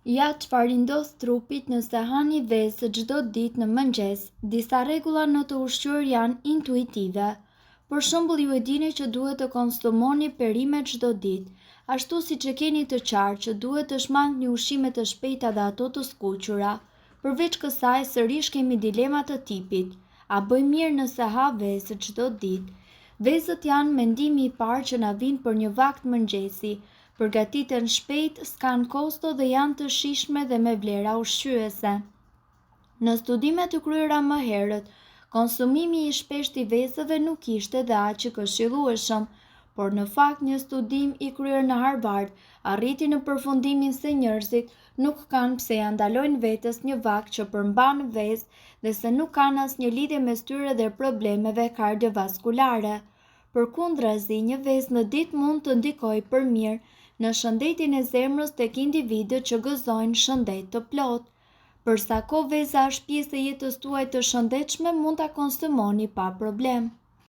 Ja çfarë i ndodh trupit nëse hani vezë çdo ditë në mëngjes. Disa rregulla në të ushqyer janë intuitive. Për shembull, ju e dini që duhet të konsumoni perime çdo ditë, ashtu siç e keni të qartë që duhet të shmangni ushqime të shpejta dhe ato të skuqura. Përveç kësaj, sërish kemi dilema të tipit: a bëj mirë nëse ha vezë çdo ditë? Vezët janë mendimi i parë që na vijnë për një vakt mëngjesi. Përgatiten shpejt, s'kan kosto dhe janë të shijshme dhe me vlera ushqyese. Në studimet të kryera më herët, konsumimi i shpeshtë i vezëve nuk ishte dhe aq i këshillueshëm, por në fakt një studim i kryer në Harvard arriti në përfundimin se njerëzit nuk kanë pse ja ndalojnë vetes një vakt që përmban vezë dhe se nuk kanë asnjë lidhje mes tyre dhe problemeve kardiovaskulare. Përkundrazi, një vezë në ditë mund të ndikojë për mirë në shëndetin e zemrës tek individët që gëzojnë shëndet të plotë. Për sa kohë veza është pjesë e jetës tuaj të shëndetshme, mund ta konsumoni pa problem.